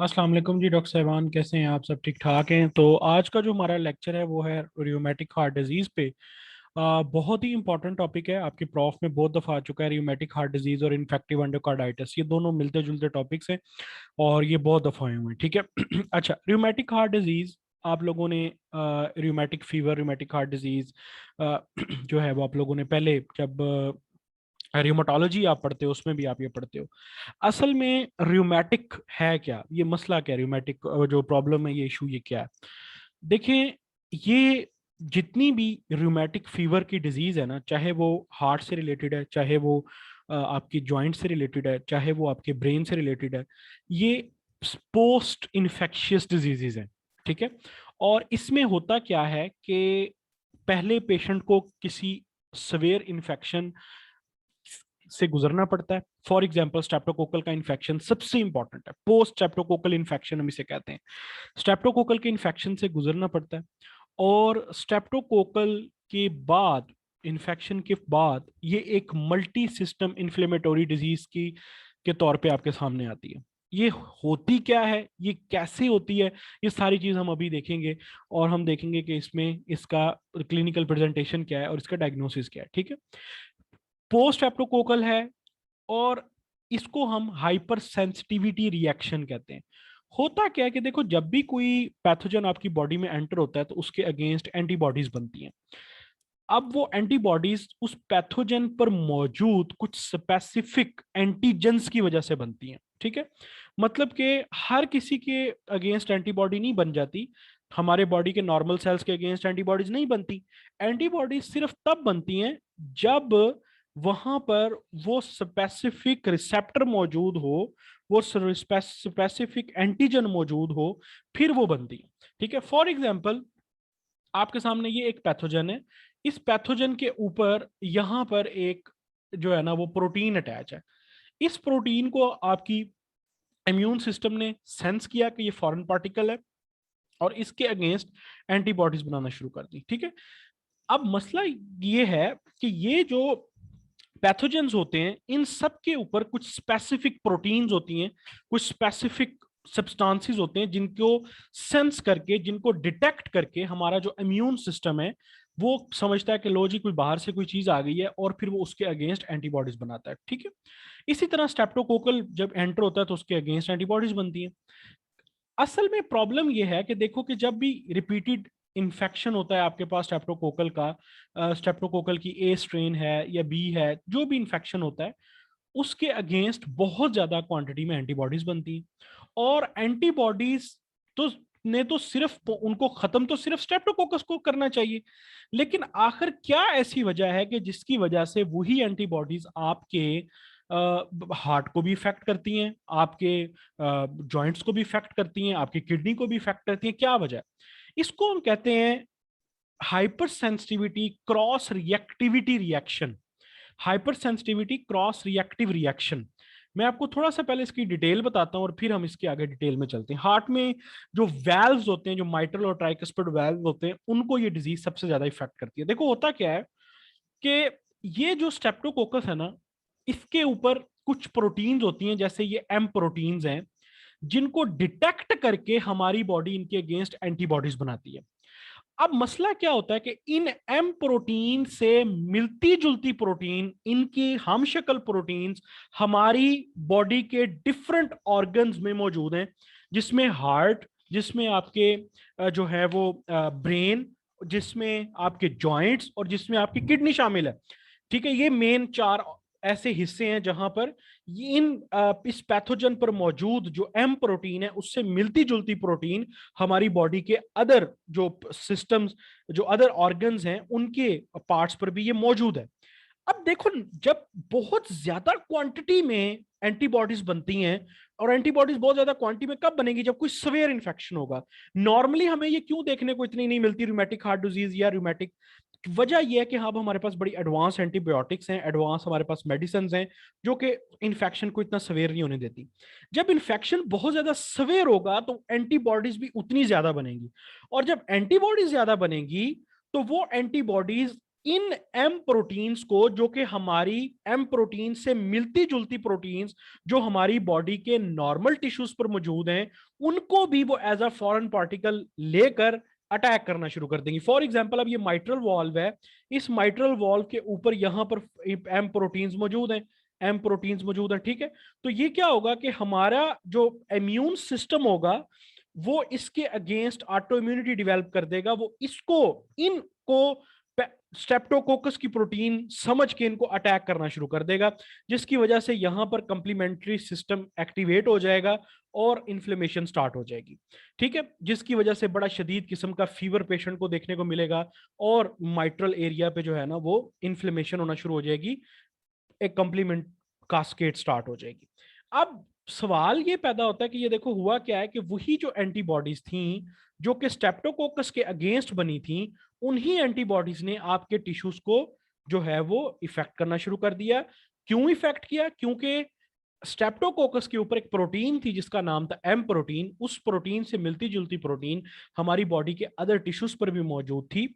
अस्सलाम वालेकुम जी। डॉक्टर साहिबान कैसे हैं आप? सब ठीक ठाक हैं? तो आज का जो हमारा लेक्चर है वो है रियूमेटिक हार्ट डिजीज़ पे। बहुत ही इंपॉर्टेंट टॉपिक है, आपके प्रॉफ में बहुत दफ़ा आ चुका है। रियूमेटिक हार्ट डिजीज़ और इन्फेक्टिव एंडोकार्डाइटिस ये दोनों मिलते जुलते टॉपिक्स हैं और ये बहुत दफ़ा आए हुए हैं, ठीक है। अच्छा, रियूमेटिक हार्ट डिजीज़ आप लोगों ने रियूमेटिक फीवर, रियूमेटिक हार्ट डिजीज़ जो है वो आप लोगों ने पहले जब रियोमेटोलॉजी आप पढ़ते हो उसमें भी आप ये पढ़ते हो। असल में रियोमेटिक है क्या, ये मसला क्या है, रियोमेटिक जो प्रॉब्लम है, ये इशू ये क्या है? देखें, ये जितनी भी रियोमेटिक फीवर की डिजीज है ना, चाहे वो हार्ट से रिलेटेड है, चाहे वो आपकी जॉइंट से रिलेटेड है, चाहे वो आपके ब्रेन से रिलेटेड है, ये पोस्ट इन्फेक्शियस डिजीजेज हैं, ठीक है। और इसमें होता क्या है कि पहले पेशेंट को किसी सवेयर इन्फेक्शन से गुजरना पड़ता है। फॉर एग्जाम्पल स्ट्रेप्टोकोकल का इन्फेक्शन सबसे इंपॉर्टेंट है, पोस्ट स्ट्रेप्टोकोकल इन्फेक्शन हम इसे कहते हैं। स्ट्रेप्टोकोकल के इन्फेक्शन से गुजरना पड़ता है और स्ट्रेप्टोकोकल के बाद, इन्फेक्शन के बाद, ये एक मल्टी सिस्टम इन्फ्लेमेटोरी डिजीज की के तौर पे आपके सामने आती है। ये होती क्या है, ये कैसे होती है, ये सारी चीज हम अभी देखेंगे और हम देखेंगे कि इसमें इसका क्लिनिकल प्रेजेंटेशन क्या है और इसका डायग्नोसिस क्या है, ठीक है। पोस्ट एप्टोकोकल है और इसको हम हाइपर सेंसिटिविटी रिएक्शन कहते हैं। होता क्या है कि देखो, जब भी कोई पैथोजन आपकी बॉडी में एंटर होता है तो उसके अगेंस्ट एंटीबॉडीज बनती हैं। अब वो एंटीबॉडीज उस पैथोजन पर मौजूद कुछ स्पेसिफिक एंटीजेंस की वजह से बनती हैं, ठीक है। मतलब कि हर किसी के अगेंस्ट एंटीबॉडी नहीं बन जाती, हमारे बॉडी के नॉर्मल सेल्स के अगेंस्ट एंटीबॉडीज नहीं बनती। एंटीबॉडीज सिर्फ तब बनती हैं जब वहां पर वो स्पेसिफिक रिसेप्टर मौजूद हो, वो स्पेसिफिक एंटीजन मौजूद हो, फिर वो बनती है, ठीक है। फॉर एग्जाम्पल, आपके सामने ये एक पैथोजन है, इस पैथोजन के ऊपर यहां पर एक जो है ना वो प्रोटीन अटैच है। इस प्रोटीन को आपकी इम्यून सिस्टम ने सेंस किया कि ये फॉरेन पार्टिकल है और इसके अगेंस्ट एंटीबॉडीज बनाना शुरू कर दी, ठीक है। अब मसला ये है कि ये जो पैथोजेंस होते हैं, इन सब के ऊपर कुछ स्पेसिफिक प्रोटीन्स होती हैं, कुछ स्पेसिफिक सब्सटेंसेस होते हैं जिनको सेंस करके, जिनको डिटेक्ट करके हमारा जो इम्यून सिस्टम है वो समझता है कि लो जी कोई बाहर से कोई चीज आ गई है, और फिर वो उसके अगेंस्ट एंटीबॉडीज बनाता है, ठीक है। इसी तरह स्ट्रेप्टोकोकल जब एंटर होता है तो उसके अगेंस्ट एंटीबॉडीज बनती है। असल में प्रॉब्लम यह है कि देखो कि जब भी रिपीटेड इन्फेक्शन होता है आपके पास स्ट्रेप्टोकोकल का, स्ट्रेप्टोकोकल की ए स्ट्रेन है या बी है, जो भी इन्फेक्शन होता है उसके अगेंस्ट बहुत ज्यादा क्वांटिटी में एंटीबॉडीज बनती हैं। और एंटीबॉडीज तो ने तो सिर्फ उनको खत्म तो सिर्फ स्ट्रेप्टोकोकस को करना चाहिए, लेकिन आखिर क्या ऐसी वजह है कि जिसकी वजह से वही एंटीबॉडीज आपके हार्ट को भी इफेक्ट करती हैं, आपके जॉइंट्स को भी इफेक्ट करती हैं, आपकी किडनी को भी इफेक्ट करती हैं? क्या वजह है? इसको हम कहते हैं hyper sensitivity cross reactivity reaction. Hyper sensitivity cross reactive reaction. मैं आपको थोड़ा सा पहले इसकी डिटेल बताता हूं और फिर हम इसके आगे डिटेल में चलते हैं। हार्ट में जो वैल्व्स होते हैं, जो माइट्रल और ट्राइकस्पिड वैल्व होते हैं, उनको ये डिजीज सबसे ज्यादा इफेक्ट करती है। देखो होता क्या है कि ये जो स्ट्रेप्टोकोकस है ना, इसके ऊपर कुछ प्रोटीन्स होती हैं, जैसे ये एम प्रोटीन्स हैं, जिनको डिटेक्ट करके हमारी बॉडी इनके अगेंस्ट एंटीबॉडीज बनाती है। अब मसला क्या होता है कि इन एम प्रोटीन से मिलती जुलती प्रोटीन, इनकी हमशक्ल प्रोटीन्स हमारी बॉडी के डिफरेंट ऑर्गन्स में मौजूद हैं, जिसमें हार्ट, जिसमें आपके जो है वो ब्रेन, जिसमें आपके जॉइंट्स और जिसमें आपकी किडनी शामिल है, ठीक है। ये मेन चार ऐसे हिस्से हैं जहां पर इस पैथोजन पर मौजूद जो एम प्रोटीन है उससे मिलती जुलती प्रोटीन हमारी बॉडी के अदर जो सिस्टम्स, जो अदर ऑर्गन्स हैं, उनके पार्ट्स पर भी ये मौजूद है। अब देखो, जब बहुत ज्यादा क्वांटिटी में एंटीबॉडीज बनती हैं, और एंटीबॉडीज बहुत ज्यादा क्वांटिटी में कब बनेगी? जब कोई सवेयर इन्फेक्शन होगा। नॉर्मली हमें ये क्यों देखने को इतनी नहीं मिलती रूमेटिक हार्ट डिजीज या रूमेटिक? वजह यह है कि हाँ, हमारे पास बड़ी एडवांस एंटीबायोटिक्स हैं, एडवांस हमारे पास मेडिसिन हैं जो कि इन्फेक्शन को इतना सवेयर नहीं होने देती। जब इन्फेक्शन बहुत ज्यादा सवेयर होगा तो एंटीबॉडीज भी उतनी ज्यादा बनेंगी, और जब एंटीबॉडीज ज्यादा बनेंगी तो वो एंटीबॉडीज इन एम प्रोटीन्स को, जो कि हमारी एम प्रोटीन से मिलती जुलती प्रोटीन्स जो हमारी बॉडी के नॉर्मल टिश्यूज पर मौजूद हैं, उनको भी वो एज अ फॉरेन पार्टिकल लेकर अटैक करना शुरू कर देंगी। फॉर एग्जाम्पल, अब ये माइट्रल वॉल्व है, इस माइट्रल वॉल्व के ऊपर यहां पर एम प्रोटीन्स मौजूद हैं, एम प्रोटीन्स मौजूद हैं, ठीक है। तो ये क्या होगा कि हमारा जो इम्यून सिस्टम होगा वो इसके अगेंस्ट ऑटो इम्यूनिटी डेवलप कर देगा, वो इसको, इनको स्ट्रेप्टोकोकस की प्रोटीन समझ के इनको अटैक करना शुरू कर देगा, जिसकी वजह से यहां पर कंप्लीमेंट्री सिस्टम एक्टिवेट हो जाएगा और इन्फ्लेमेशन स्टार्ट हो जाएगी, ठीक है, जिसकी वजह से बड़ा शदीद किस्म का फीवर पेशेंट को देखने को मिलेगा और माइट्रल एरिया पे जो है ना वो इन्फ्लेमेशन होना शुरू हो जाएगी, एक कंप्लीमेंट कास्केड स्टार्ट हो जाएगी। अब सवाल ये पैदा होता है कि ये देखो हुआ क्या है कि वही जो एंटीबॉडीज थी जो कि स्ट्रेप्टोकोकस के अगेंस्ट बनी थी, उन्हीं एंटीबॉडीज ने आपके टिश्यूज को जो है वो इफेक्ट करना शुरू कर दिया। क्यों इफेक्ट किया? क्योंकि स्ट्रेप्टोकोकस के ऊपर एक प्रोटीन थी जिसका नाम था एम प्रोटीन, उस प्रोटीन से मिलती जुलती प्रोटीन हमारी बॉडी के अदर टिश्यूज पर भी मौजूद थी।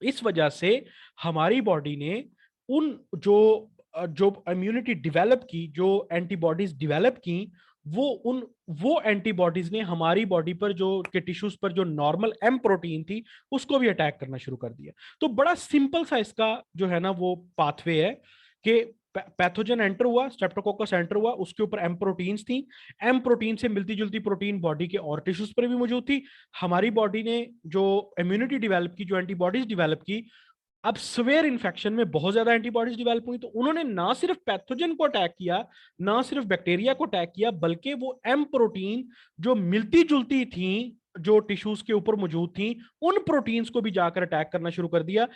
इस वजह से हमारी बॉडी ने उन जो इम्यूनिटी डेवलप की, जो एंटीबॉडीज डेवलप की, वो एंटीबॉडीज ने हमारी बॉडी पर जो के टिश्यूज पर जो नॉर्मल एम प्रोटीन थी उसको भी अटैक करना शुरू कर दिया। तो बड़ा सिंपल सा इसका जो है ना वो पाथवे है कि पैथोजन एंटर हुआ, स्ट्रेप्टोकोकस एंटर हुआ, उसके ऊपर एम प्रोटीन्स थी, एम प्रोटीन से मिलती जुलती प्रोटीन बॉडी के और टिश्यूज पर भी मौजूद थी। हमारी बॉडी ने जो इम्यूनिटी डेवलप की, जो एंटीबॉडीज डेवलप की, अब सवेयर इन्फेक्शन में बहुत ज्यादा एंटीबॉडीज डेवलप हुई, तो उन्होंने ना सिर्फ पैथोजन को अटैक किया, ना सिर्फ बैक्टीरिया को अटैक किया, बल्कि वो एम प्रोटीन जो मिलती जुलती थी, जो टिश्यूज के ऊपर मौजूद थी, उन प्रोटीन्स को भी जाकर अटैक करना शुरू कर दिया।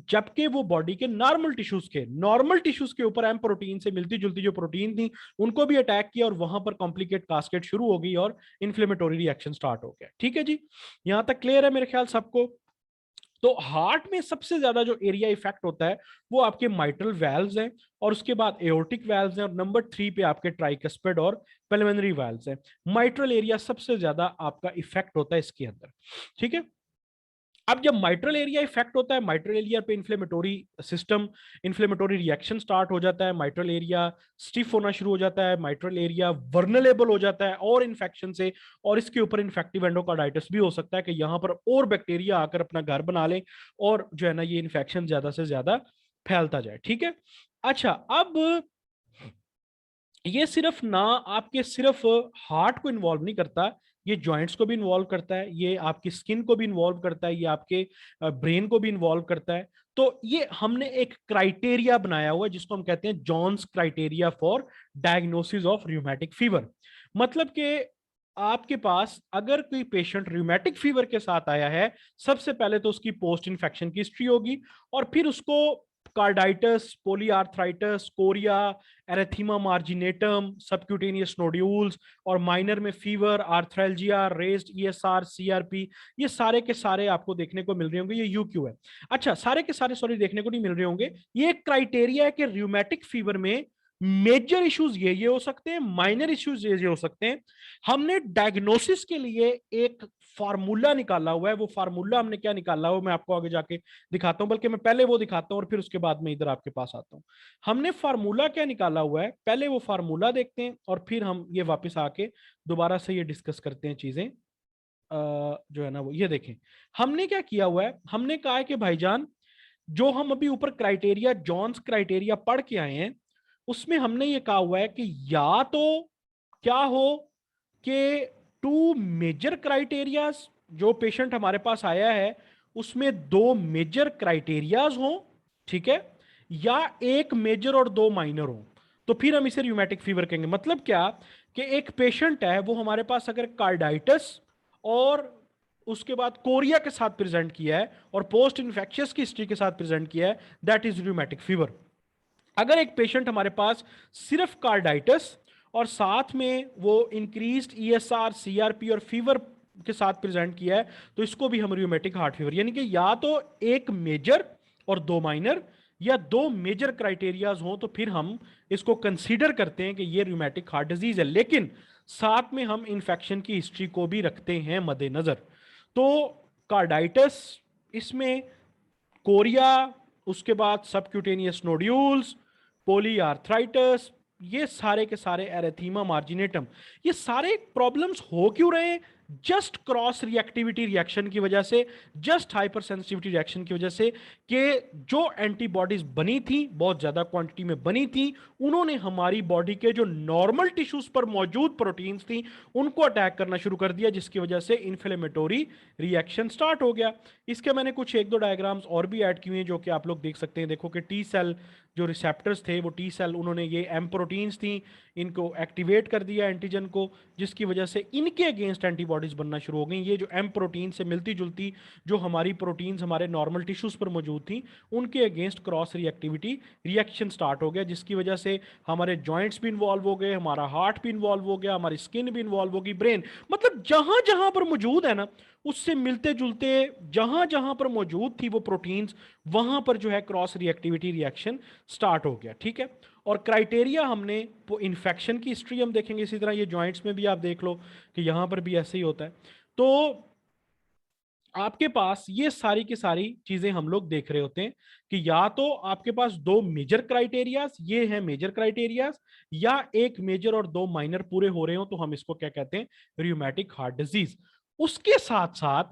जबकि वो बॉडी के नॉर्मल टिश्यूज के ऊपर एम प्रोटीन से मिलती जुलती जो प्रोटीन थी उनको भी अटैक किया, और वहां पर कॉम्प्लिकेट कास्केड शुरू हो गई और इन्फ्लेमेटोरी रिएक्शन स्टार्ट हो गया। ठीक है जी, यहां तक क्लियर है मेरे ख्याल सबको। तो हार्ट में सबसे ज्यादा जो एरिया इफेक्ट होता है वो आपके माइट्रल वैल्व्स हैं, और उसके बाद एओर्टिक वैल्व्स हैं, और नंबर 3 पे आपके ट्राइकस्पिड और पल्मोनरी वैल्व्स हैं। माइट्रल एरिया सबसे ज्यादा आपका इफेक्ट होता है इसके अंदर, ठीक है। अब जब माइट्रल एरिया इफेक्ट होता है, माइट्रल एरिया पे inflammatory system, inflammatory reaction start हो जाता है, माइट्रल एरिया स्टिफ होना शुरू हो जाता है, माइट्रल एरिया वर्नरेबल हो जाता है और इन्फेक्शन से, और इसके ऊपर इन्फेक्टिव एंडोकार्डाइटिस भी हो सकता है कि यहाँ पर और बैक्टीरिया आकर अपना घर बना ले और जो है ना ये इन्फेक्शन ज्यादा से ज्यादा फैलता जाए, ठीक है। अच्छा, अब ये सिर्फ ना आपके सिर्फ हार्ट को इन्वॉल्व नहीं करता, ये जॉइंट्स को भी इन्वॉल्व करता है, ये आपकी स्किन को भी इन्वॉल्व करता है, ये आपके ब्रेन को भी इन्वॉल्व करता है। तो ये हमने एक क्राइटेरिया बनाया हुआ है जिसको हम कहते हैं Jones criteria for diagnosis of rheumatic fever. मतलब कि आपके पास अगर कोई पेशेंट रूमेटिक फीवर के साथ आया है, सबसे पहले तो उसकी पोस्ट इन्फेक्शन की हिस्ट्री होगी, और फिर उसको कार्डाइटिस, पोलीआर्थराइटिस, कोरिया, एरेथीमा मार्जिनेटम, सबक्यूटेनियस नोड्यूल्स, और माइनर में फीवर, आर्थ्रैल्जिया, रेज्ड ईएसआर, सीआरपी, ये सारे के सारे आपको देखने को मिल रहे होंगे। ये यूक्यू है। अच्छा, सारे के सारे सॉरी देखने को नहीं मिल रहे होंगे। ये एक क्राइटेरिया है कि रूमेटिक फीवर में मेजर इश्यूज ये हो सकते हैं, माइनर इश्यूज ये हो सकते हैं। हमने डायग्नोसिस के लिए एक फार्मूला निकाला हुआ है। वो फार्मूला हमने क्या निकाला हुआ मैं आपको आगे जाके दिखाता हूं, बल्कि मैं पहले वो दिखाता हूं और फिर उसके बाद में इधर आपके पास आता हूं। हमने फार्मूला क्या निकाला हुआ है, पहले वो फार्मूला देखते हैं और फिर हम ये वापस आके दोबारा से ये डिस्कस करते हैं चीजें। जो है ना वो ये देखें, हमने क्या किया हुआ है, हमने कहा है कि भाईजान जो हम अभी ऊपर क्राइटेरिया, जॉन्स क्राइटेरिया पढ़ के आए हैं, उसमें हमने ये कहा हुआ है कि या तो क्या हो कि टू मेजर क्राइटेरियाज, जो पेशेंट हमारे पास आया है उसमें दो मेजर क्राइटेरियाज हो, ठीक है, या एक मेजर और दो माइनर हो, तो फिर हम इसे रूमेटिक फीवर कहेंगे। मतलब क्या कि एक पेशेंट है वो हमारे पास अगर कार्डाइटिस और उसके बाद कोरिया के साथ प्रेजेंट किया है और पोस्ट इन्फेक्शियस की हिस्ट्री के साथ प्रेजेंट किया है, दैट इज रूमेटिक फीवर। अगर एक पेशेंट हमारे पास सिर्फ कार्डाइटिस और साथ में वो इंक्रीज्ड ईएसआर, सीआरपी और फीवर के साथ प्रेजेंट किया है, तो इसको भी हम रूमेटिक हार्ट फीवर, यानी कि या तो एक मेजर और दो माइनर, या दो मेजर क्राइटेरियाज हो, तो फिर हम इसको कंसीडर करते हैं कि ये रूमेटिक हार्ट डिजीज है। लेकिन साथ में हम इंफेक्शन की हिस्ट्री को भी रखते हैं मद्देनजर। तो कार्डाइटिस, इसमें कोरिया, उसके बाद सबक्यूटेनियस नोड्यूल्स, पोलीआर्थराइटिस, ये सारे के सारे एरेथीमा मार्जिनेटम, ये सारे प्रॉब्लम्स हो क्यों रहे हैं? जस्ट क्रॉस रिएक्टिविटी रिएक्शन की वजह से, जस्ट हाइपर सेंसिटिविटी रिएक्शन की वजह से, कि जो एंटीबॉडीज बनी थी बहुत ज्यादा क्वांटिटी में बनी थी, उन्होंने हमारी बॉडी के जो नॉर्मल टिश्यूज पर मौजूद प्रोटीन्स थी उनको अटैक करना शुरू कर दिया, जिसकी वजह से इन्फ्लेमेटोरी रिएक्शन स्टार्ट हो गया। इसके मैंने कुछ एक दो डायग्राम्स और भी ऐड किए हैं जो कि आप लोग देख सकते हैं। देखो कि टी सेल जो रिसेप्टर्स थे, वो टी सेल, उन्होंने ये एम प्रोटीन्स थी, इनको एक्टिवेट कर दिया एंटीजन को, जिसकी वजह से इनके अगेंस्ट एंटीबॉडीज बनना शुरू हो गई। ये जो एम प्रोटीन से मिलती जुलती जो हमारी प्रोटीन्स हमारे नॉर्मल टिश्यूज पर मौजूद थी, उनके against cross reactivity reaction start हो गया, जिसकी वजह से हमारे जॉइंट्स भी इन्वॉल्व हो गए, हमारा हार्ट भी इन्वॉल्व हो गया, हमारी स्किन भी इन्वॉल्व होगी, ब्रेन, मतलब जहां जहां पर मौजूद है ना, उससे मिलते जुलते जहां जहां पर मौजूद थी वो प्रोटीन्स, वहां पर जो है क्रॉस रिएक्टिविटी रिएक्शन स्टार्ट हो गया। ठीक है, और क्राइटेरिया हमने इन्फेक्शन की हिस्ट्री हम देखेंगे, इसी तरह ये जॉइंट्स में भी आप देख लो कि यहां पर भी ऐसे ही होता है। तो आपके पास ये सारी की सारी चीजें हम लोग देख रहे होते हैं कि या तो आपके पास दो मेजर क्राइटेरियाज, ये है मेजर क्राइटेरियाज, या एक मेजर और दो माइनर पूरे हो रहे हो, तो हम इसको क्या कहते हैं? रियूमेटिक हार्ट डिजीज। उसके साथ साथ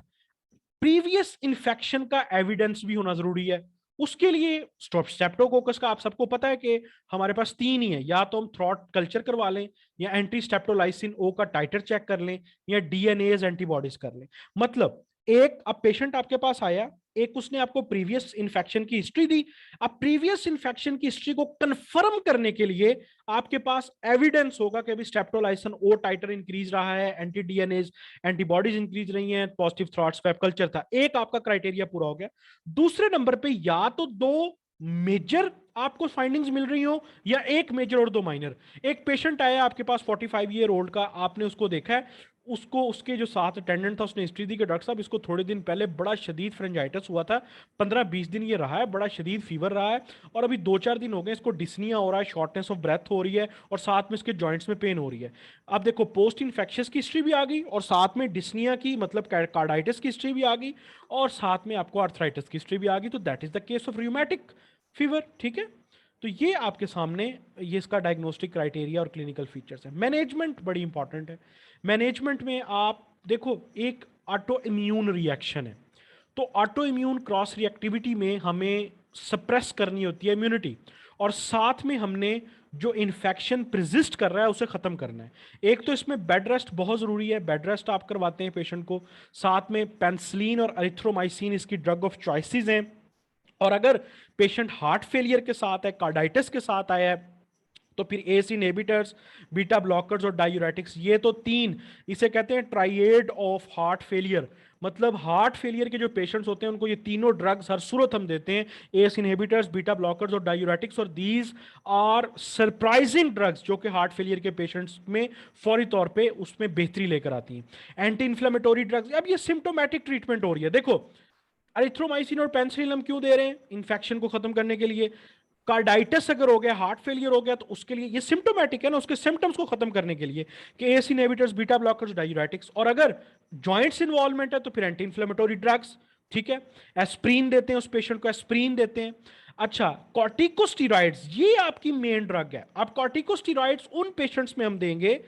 प्रीवियस इन्फेक्शन का एविडेंस भी होना जरूरी है। उसके लिए स्ट्रेप्टोकोकस का आप सबको पता है कि हमारे पास तीन ही है, या तो हम थ्रॉट कल्चर करवा लें, या एंटी स्टेप्टोलाइसिन ओ का टाइटर चेक कर लें, या डीएनएज एंटीबॉडीज कर लें। मतलब एक अब पेशेंट आपके पास आया, एक उसने आपको प्रीवियस इन्फेक्शन की हिस्ट्री दी। अब प्रीवियस इन्फेक्शन की हिस्ट्री को कंफर्म करने के लिए आपके पास एविडेंस होगा कि अभी स्टेप्टोलाइसिन ओ टाइटर इंक्रीज रहा है, एंटी डीएनएज एंटीबॉडीज इंक्रीज रही हैं, पॉजिटिव थ्रॉट स्वैप कल्चर था। एक आपका क्राइटेरिया पूरा हो गया। दूसरे नंबर पे या तो दो मेजर आपको फाइंडिंग्स मिल रही हो, या एक मेजर और दो माइनर। एक पेशेंट आया आपके पास 45 ईयर ओल्ड का, आपने उसको देखा है, उसको उसके जो साथ अटेंडेंट था उसने हिस्ट्री दी कि डॉक्टर साहब इसको थोड़े दिन पहले बड़ा शदीद फ्रेंजाइटिस हुआ था, 15-20 दिन ये रहा है, बड़ा शदीद फीवर रहा है, और अभी 2-4 दिन हो गए इसको डिस्निया हो रहा है, शॉर्टनेस ऑफ ब्रेथ हो रही है, और साथ में इसके जॉइंट्स में पेन हो रही है। अब देखो पोस्ट इन्फेक्शियस की हिस्ट्री भी आ गई, और साथ में डिस्निया की मतलब कार्डाइटिस की हिस्ट्री भी आ गई, और साथ में आपको आर्थराइटिस की हिस्ट्री भी आ गई। तो that is the case of rheumatic fever. ठीक है, तो ये आपके सामने ये इसका डायग्नोस्टिक क्राइटेरिया और क्लिनिकल फीचर्स है। मैनेजमेंट बड़ी इंपॉर्टेंट है। मैनेजमेंट में आप देखो, एक ऑटो इम्यून रिएक्शन है, तो ऑटो इम्यून क्रॉस रिएक्टिविटी में हमें सप्रेस करनी होती है इम्यूनिटी, और साथ में हमने जो इन्फेक्शन प्रिजिस्ट कर रहा है उसे खत्म करना है। एक तो इसमें बेड रेस्ट बहुत जरूरी है, बेड रेस्ट आप करवाते हैं पेशेंट को, साथ में पेनिसिलिन और एरिथ्रोमाइसिन इसकी ड्रग ऑफ चॉइसेस हैं। और अगर पेशेंट हार्ट फेलियर के साथ है, कार्डाइटिस के साथ आया है, तो फिर एस इनहिबिटर्स, बीटा ब्लॉकर्स और डायूरेटिक्स, ये तो तीन, इसे कहते हैं ट्राइएड ऑफ हार्ट फेलियर। मतलब हार्ट फेलियर के जो पेशेंट्स होते हैं उनको ये तीनों ड्रग्स हर सूरत हम देते हैं, एस इनहिबिटर्स, बीटा ब्लॉकर्स और डायूरेटिक्स, और दीज आर सरप्राइजिंग ड्रग्स जो कि हार्ट फेलियर के पेशेंट्स में फौरी तौर पे उसमें बेहतरी लेकर आती हैं। एंटी इन्फ्लेमेटोरी ड्रग्स, अब ये सिम्टोमेटिक ट्रीटमेंट हो रही है। देखो एरिथ्रोमाइसिन और पेनिसिलिन हम क्यों दे रहे हैं? इन्फेक्शन को खत्म करने के लिए। कार्डाइटिस अगर हो गया, हार्ट फेलियर हो गया, तो उसके लिए ये सिम्टोमेटिक है ना, उसके सिम्टम्स को खत्म करने के लिए कि S inhibitors, beta blockers, diuretics. और अगर जॉइंट्स इन्वॉल्वमेंट है तो फिर एंटी इन्फ्लेमेटोरी ड्रग्स। ठीक है, एस्प्रीन देते हैं, उस पेशेंट को एस्प्रीन देते हैं। अच्छा, कॉर्टिकोस्टेरॉइड्स ये आपकी मेन ड्रग है। अब कॉर्टिकोस्टेरॉइड्स उन पेशेंट्स में हम देंगे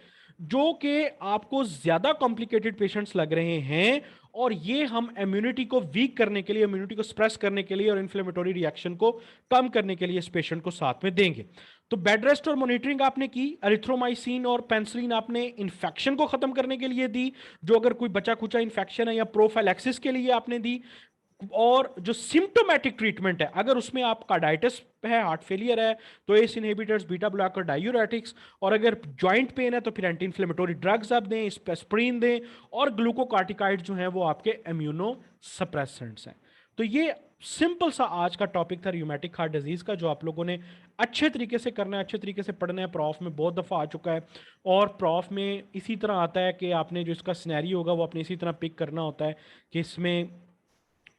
जो कि आपको ज्यादा कॉम्प्लिकेटेड पेशेंट्स लग रहे हैं, और ये हम इम्यूनिटी को वीक करने के लिए, इम्यूनिटी को स्प्रेस करने के लिए और इन्फ्लेमेटोरी रिएक्शन को कम करने के लिए इस पेशेंट को साथ में देंगे। तो बेड रेस्ट और मॉनिटरिंग आपने की, एरिथ्रोमाइसिन और पेनिसिलिन आपने इन्फेक्शन को खत्म करने के लिए दी, जो अगर कोई बचा खुचा इन्फेक्शन है, या प्रोफाइलैक्सिस के लिए आपने दी। और जो सिम्टोमेटिक ट्रीटमेंट है, अगर उसमें आप कार्डाइटिस है, हार्ट फेलियर है, तो S inhibitors, beta blocker, diuretics, और अगर जॉइंट पेन है तो फिर एंटी इन्फ्लेमेटोरी ड्रग्स आप दें, एस्प्रिन दें, और ग्लूकोकार्टिकाइड जो हैं वो आपके इम्यूनो सप्रेसेंट्स हैं। तो ये सिंपल सा आज का टॉपिक था रियूमेटिक हार्ट डिजीज का, जो आप लोगों ने अच्छे तरीके से करना है, अच्छे तरीके से पढ़ना है। प्रॉफ में बहुत दफ़ा आ चुका है, और प्रॉफ में इसी तरह आता है कि आपने जो इसका सिनेरियो होगा वो अपने इसी तरह पिक करना होता है कि इसमें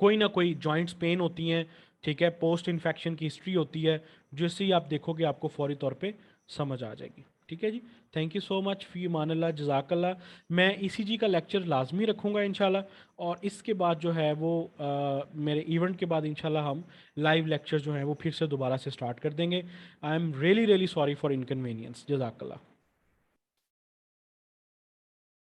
कोई ना कोई जॉइंट्स पेन होती हैं, ठीक है, पोस्ट इन्फेक्शन की हिस्ट्री होती है, जिससे ही आप देखोगे आपको फौरी तौर पे समझ आ जाएगी। ठीक है जी। थैंक यू सो मच, फ़ी अमानिल्लाह, जज़ाकल्लाह। मैं ईसीजी का लेक्चर लाजमी रखूँगा इंशाल्लाह, और इसके बाद जो है वो मेरे इवेंट के बाद इंशाल्लाह हम लाइव लेक्चर जो हैं वो फिर से दोबारा से स्टार्ट कर देंगे। I am really really sorry for inconvenience. जज़ाकल्लाह।